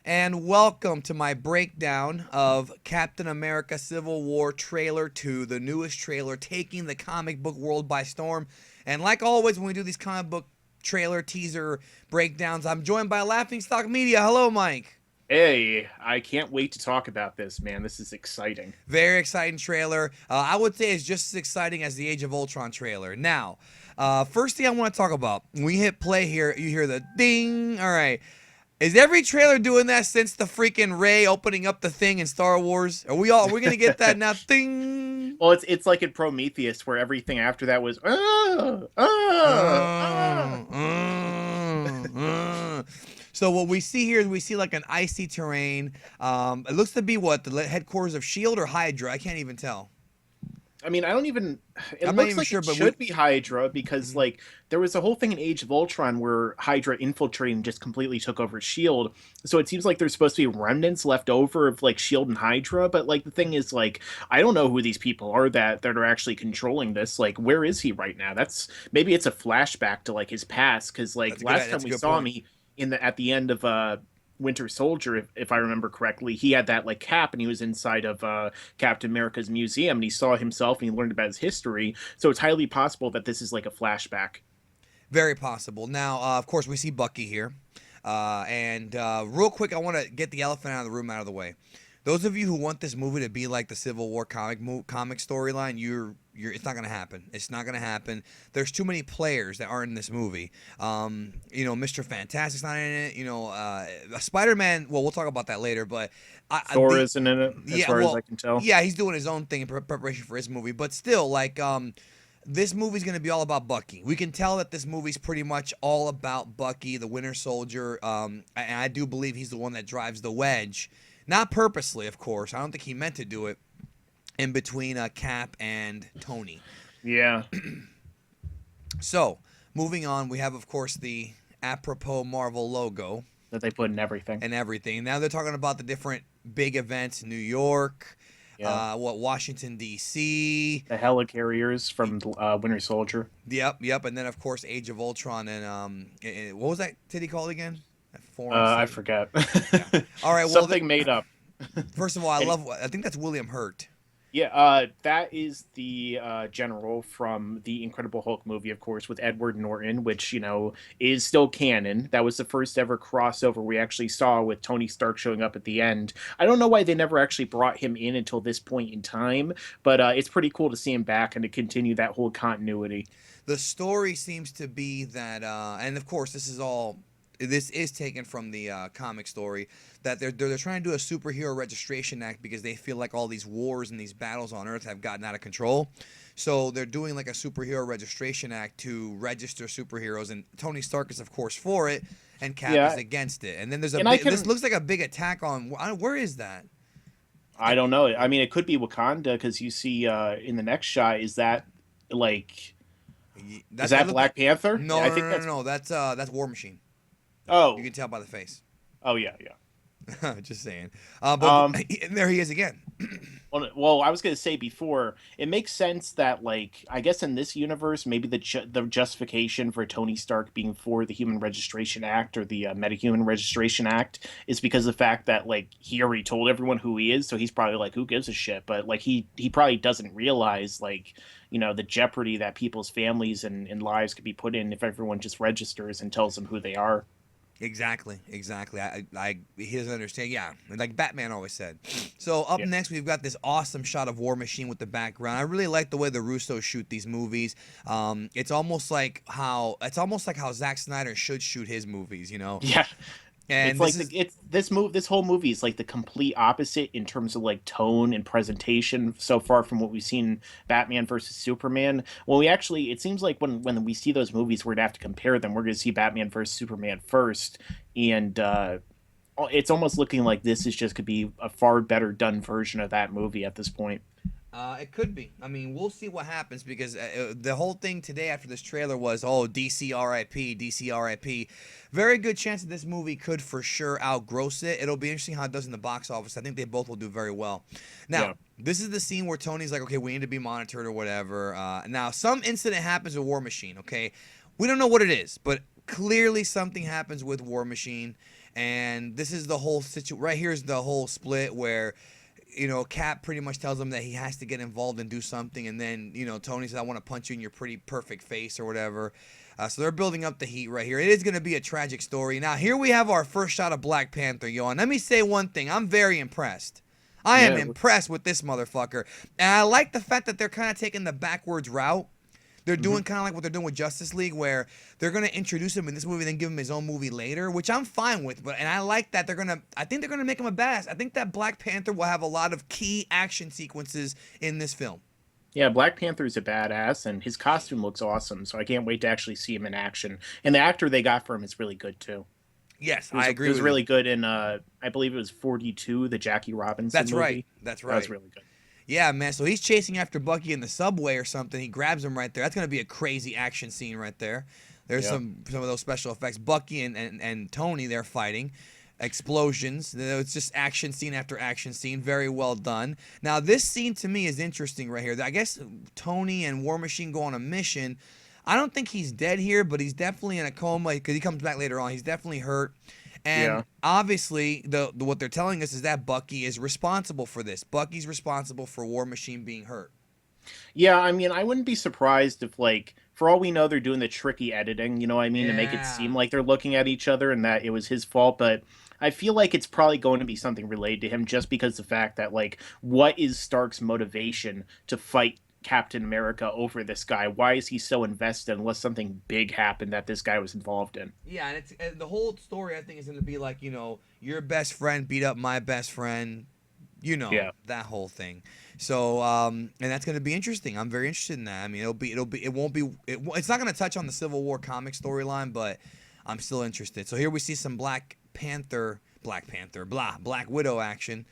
and welcome to my breakdown of Captain America Civil War Trailer 2, the newest trailer taking the comic book world by storm. And like always, when we do these comic book trailer teaser breakdowns, I'm joined by LaughingStock Media. Hello, Mike. Hey, I can't wait to talk about this, man. This is exciting. Very exciting trailer. I would say it's just as exciting as the Age of Ultron trailer. Now, first thing I want to talk about, when we hit play here, you hear the ding. All right. Is every trailer doing that since the freaking Rey opening up the thing in Star Wars? Are we gonna get that now? Ding. Well, it's like in Prometheus, where everything after that was Uh, uh, uh. So what we see here is we see like an icy terrain. It looks to be what, the headquarters of Shield or Hydra? I can't even tell. I mean, I don't even. It I'm not looks even like sure, it but should be Hydra because, like, there was a whole thing in Age of Ultron where Hydra infiltrated and just completely took over Shield. So it seems like there's supposed to be remnants left over of like Shield and Hydra. But like, the thing is, like, I don't know who these people are that are actually controlling this. Like, where is he right now? Maybe it's a flashback to like his past because like last time we saw him, he at the end of Winter Soldier, if I remember correctly, he had that like cap and he was inside of Captain America's museum and he saw himself and he learned about his history. So it's highly possible that this is like a flashback. Very possible. Now, of course, we see Bucky here. And real quick, I want to get the elephant out of the room out of the way. Those of you who want this movie to be like the Civil War comic storyline, it's not gonna happen. It's not gonna happen. There's too many players that aren't in this movie. Mr. Fantastic's not in it. Spider-Man. Well, we'll talk about that later. But Thor isn't in it, as far as I can tell. Yeah, he's doing his own thing in preparation for his movie. But still, like, this movie's gonna be all about Bucky. We can tell that this movie's pretty much all about Bucky, the Winter Soldier. And I do believe he's the one that drives the wedge. Not purposely, of course. I don't think he meant to do it in between Cap and Tony. Yeah. So, moving on, we have, of course, the apropos Marvel logo. That they put in everything. And everything. Now they're talking about the different big events. New York, Washington, D.C. The helicarriers from Winter Soldier. Yep. And then, of course, Age of Ultron. And what was that city called again? I forget. Yeah. All right, well, something made up. First of all, I think that's William Hurt. Yeah, that is the general from the Incredible Hulk movie, of course, with Edward Norton, which, is still canon. That was the first ever crossover we actually saw with Tony Stark showing up at the end. I don't know why they never actually brought him in until this point in time, but it's pretty cool to see him back and to continue that whole continuity. The story seems to be that, and of course, this is taken from the comic story, that they're trying to do a superhero registration act because they feel like all these wars and these battles on Earth have gotten out of control. So they're doing like a superhero registration act to register superheroes, and Tony Stark is of course for it, and Cap is against it. And then there's this looks like a big attack on where is that? I don't know. I mean, it could be Wakanda because you see in the next shot, is that like is that Black Panther? No, I think no. That's War Machine. Oh, you can tell by the face. Oh yeah. Just saying. But there he is again. Well, I was going to say before, it makes sense that, like, I guess in this universe, maybe the justification for Tony Stark being for the Human Registration Act or the Metahuman Registration Act is because of the fact that, like, he already told everyone who he is, so he's probably like, who gives a shit? But, like, he probably doesn't realize, like, the jeopardy that people's families and lives could be put in if everyone just registers and tells them who they are. Exactly. He doesn't understand. Yeah, like Batman always said. So up next, we've got this awesome shot of War Machine with the background. I really like the way the Russos shoot these movies. It's almost like how Zack Snyder should shoot his movies. Yeah. And this whole movie is like the complete opposite in terms of like tone and presentation so far from what we've seen Batman versus Superman. Well, it seems like when we see those movies, we're gonna have to compare them. We're gonna see Batman versus Superman first, and it's almost looking like this is just could be a far better done version of that movie at this point. It could be. I mean, we'll see what happens because the whole thing today after this trailer was, DC RIP, DC RIP. Very good chance that this movie could for sure outgross it. It'll be interesting how it does in the box office. I think they both will do very well. Now, this is the scene where Tony's like, okay, we need to be monitored or whatever. Now, some incident happens with War Machine, okay? We don't know what it is, but clearly something happens with War Machine. And this is the whole right here's the whole split where, Cap pretty much tells him that he has to get involved and do something, and then, Tony says, I want to punch you in your pretty perfect face or whatever. So they're building up the heat right here. It is going to be a tragic story. Now, here we have our first shot of Black Panther, yo. And let me say one thing. I'm very impressed. I am impressed with this motherfucker. And I like the fact that they're kind of taking the backwards route. They're doing kind of like what they're doing with Justice League, where they're going to introduce him in this movie, then give him his own movie later, which I'm fine with. And I like that I think they're going to make him a badass. I think that Black Panther will have a lot of key action sequences in this film. Yeah, Black Panther's a badass, and his costume looks awesome, so I can't wait to actually see him in action. And the actor they got for him is really good, too. Yes, I agree. It was really good in, I believe it was 42, the Jackie Robinson movie. Right. That's right. That was really good. Yeah, man. So he's chasing after Bucky in the subway or something. He grabs him right there. That's going to be a crazy action scene right there. There's some of those special effects. Bucky and Tony, they're fighting. Explosions. It's just action scene after action scene. Very well done. Now, this scene to me is interesting right here. I guess Tony and War Machine go on a mission. I don't think he's dead here, but he's definitely in a coma because he comes back later on. He's definitely hurt. And obviously, what they're telling us is that Bucky is responsible for this. Bucky's responsible for War Machine being hurt. Yeah, I mean, I wouldn't be surprised if, like, for all we know, they're doing the tricky editing, to make it seem like they're looking at each other and that it was his fault. But I feel like it's probably going to be something related to him just because the fact that, like, what is Stark's motivation to fight Captain America over this guy? Why is he so invested unless something big happened that this guy was involved in? Yeah, and the whole story I think is going to be like, your best friend beat up my best friend, that whole thing. So and that's going to be interesting. I'm very interested in that. I mean, it's not going to touch on the Civil War comic storyline, but I'm still interested. So here we see some Black Widow action.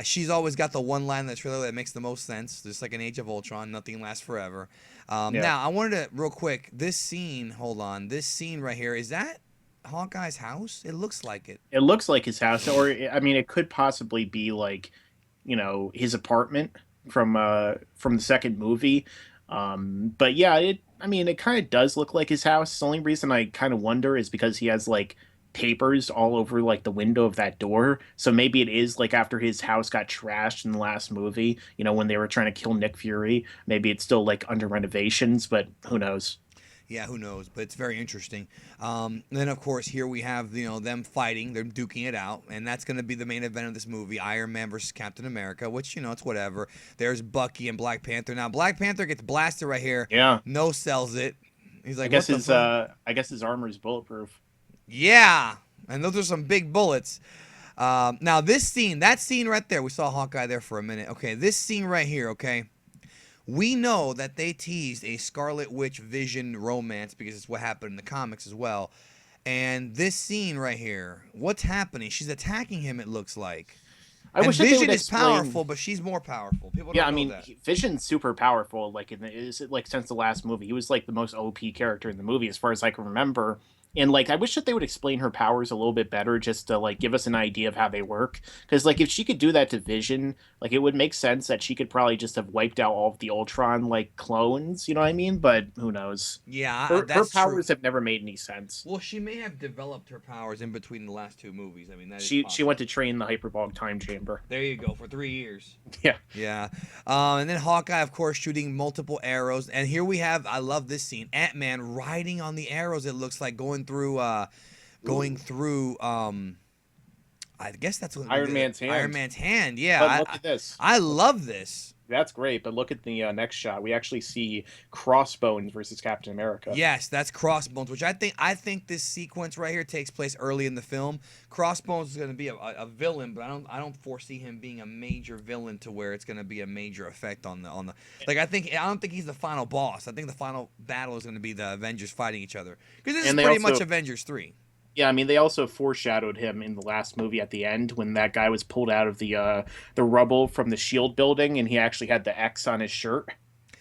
She's always got the one line in the trailer that makes the most sense, just like an Age of Ultron, nothing lasts forever. Now, I wanted to, real quick, this scene right here, is that Hawkeye's house? It looks like it. It looks like his house, or, I mean, it could possibly be, like, his apartment from the second movie. But yeah, it kind of does look like his house. The only reason I kind of wonder is because he has, like, papers all over like the window of that door, so maybe it is like after his house got trashed in the last movie, when they were trying to kill Nick Fury, maybe it's still like under renovations, but who knows. Yeah, who knows, but it's very interesting. Then of course here we have them fighting, they're duking it out, and that's going to be the main event of this movie, Iron Man versus Captain America, which it's whatever. There's Bucky and Black Panther. Now Black Panther gets blasted right here. No sells it. He's like, I guess his armor is bulletproof. Yeah, and those are some big bullets. Now that scene right there, we saw Hawkeye there for a minute. Okay, this scene right here, okay? We know that they teased a Scarlet Witch Vision romance because it's what happened in the comics as well. And this scene right here, what's happening? She's attacking him, it looks like. I wish Vision is powerful, but she's more powerful. People don't know that. Vision's super powerful. Like since the last movie, he was like the most OP character in the movie, as far as I can remember. And like, I wish that they would explain her powers a little bit better, just to like give us an idea of how they work. Because like, if she could do that to Vision, like it would make sense that she could probably just have wiped out all of the Ultron like clones. You know what I mean? But who knows? Yeah, her powers have never made any sense. Well, she may have developed her powers in between the last two movies. I mean, she went to train the Hyperbolic Time Chamber. There you go, for 3 years. Yeah. Yeah. And then Hawkeye, of course, shooting multiple arrows. And here we have, I love this scene, Ant-Man riding on the arrows. It looks like going through I guess that's what Iron Man's hand. Iron Man's hand, yeah. But look at this. I love this. That's great, but look at the next shot. We actually see Crossbones versus Captain America. Yes, that's Crossbones, which I think this sequence right here takes place early in the film. Crossbones is going to be a villain, but I don't foresee him being a major villain to where it's going to be a major effect on the like. I don't think he's the final boss. I think the final battle is going to be the Avengers fighting each other, because this is pretty much Avengers 3. Yeah, I mean, they also foreshadowed him in the last movie at the end when that guy was pulled out of the rubble from the SHIELD building, and he actually had the X on his shirt.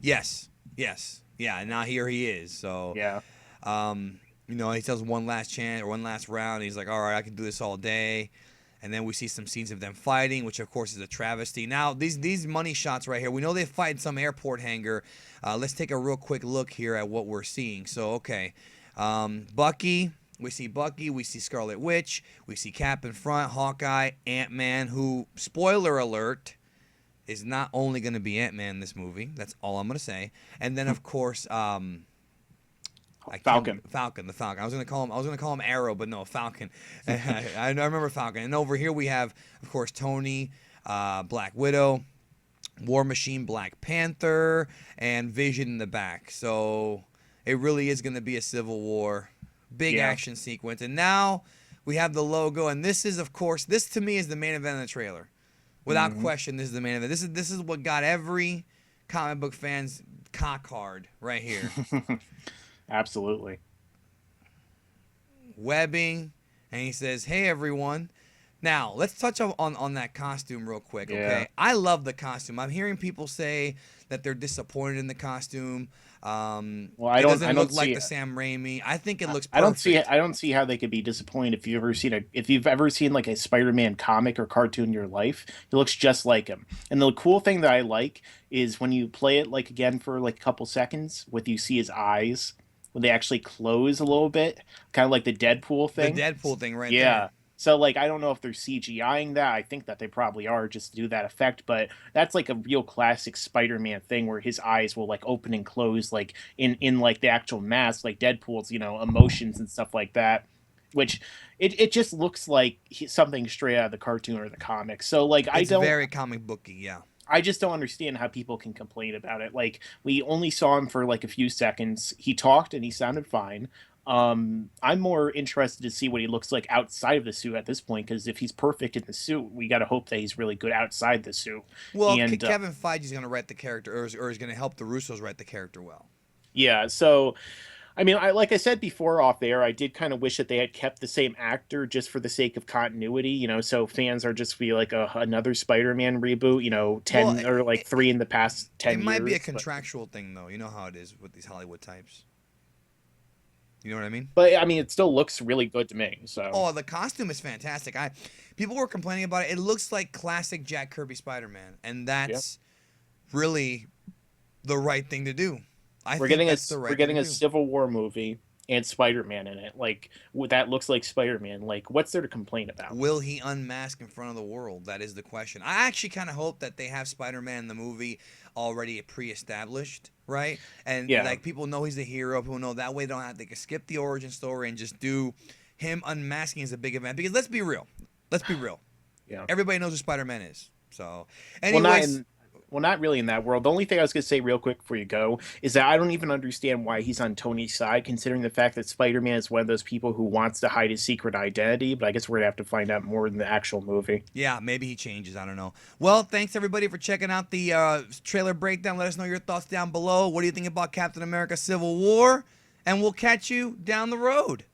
Yes. Yeah, and now here he is. So yeah, he tells one last chance or one last round. He's like, all right, I can do this all day. And then we see some scenes of them fighting, which of course is a travesty. Now these money shots right here, we know they fight in some airport hangar. Let's take a real quick look here at what we're seeing. So okay, Bucky We see Bucky, we see Scarlet Witch, we see Cap in front, Hawkeye, Ant-Man, who, spoiler alert, is not only going to be Ant-Man in this movie. That's all I'm going to say. And then, of course, Falcon. Falcon, the Falcon. I was gonna call him Arrow, but no, Falcon. I remember Falcon. And over here we have, of course, Tony, Black Widow, War Machine, Black Panther, and Vision in the back. So it really is gonna be a Civil War, big action sequence. And now we have the logo, and this is, of course, this to me is the main event of the trailer, without question. This is the main event. This is what got every comic book fan's cock hard right here. Absolutely. Webbing, and he says, "Hey everyone." Now let's touch on that costume real quick, okay? I love the costume. I'm hearing people say that they're disappointed in the costume. Well, I it don't doesn't look like see the Sam Raimi. I think it looks perfect. I don't see how they could be disappointed if you've ever seen like a Spider-Man comic or cartoon in your life. It looks just like him. And the cool thing that I like is when you play it like again for like a couple seconds, you see his eyes when they actually close a little bit, kind of like the Deadpool thing. The Deadpool thing, right there. So, like, I don't know if they're CGIing that. I think that they probably are just to do that effect. But that's, like, a real classic Spider-Man thing where his eyes will, like, open and close, like, in like, the actual mask, like Deadpool's, emotions and stuff like that. Which, it just looks like something straight out of the cartoon or the comic. So, like, it's very comic booky, yeah. I just don't understand how people can complain about it. Like, we only saw him for, like, a few seconds. He talked and he sounded fine. I'm more interested to see what he looks like outside of the suit at this point, because if he's perfect in the suit, we got to hope that he's really good outside the suit. Well, and, Kevin Feige's going to write the character, or is going to help the Russos write the character well. Yeah, so, I mean, like I said before off there, I did kind of wish that they had kept the same actor just for the sake of continuity, so fans are just be like another Spider-Man reboot, 10 or like 3 in the past 10 years. It might be a contractual thing, though. You know how it is with these Hollywood types. You know what I mean? But I mean, it still looks really good to me. So. Oh, the costume is fantastic. People were complaining about it. It looks like classic Jack Kirby Spider-Man, and that's really the right thing to do. We're getting a Civil War movie and Spider-Man in it. Like, that looks like Spider-Man. Like, what's there to complain about? Will he unmask in front of the world? That is the question. I actually kind of hope that they have Spider-Man in the movie already pre-established, right? And like people know he's a hero. People know that way they can skip the origin story and just do him unmasking as a big event. Because let's be real. Yeah. Everybody knows who Spider-Man is. So, anyways. Well, not really in that world. The only thing I was going to say real quick before you go is that I don't even understand why he's on Tony's side, considering the fact that Spider-Man is one of those people who wants to hide his secret identity, but I guess we're going to have to find out more in the actual movie. Yeah, maybe he changes. I don't know. Well, thanks, everybody, for checking out the trailer breakdown. Let us know your thoughts down below. What do you think about Captain America Civil War? And we'll catch you down the road.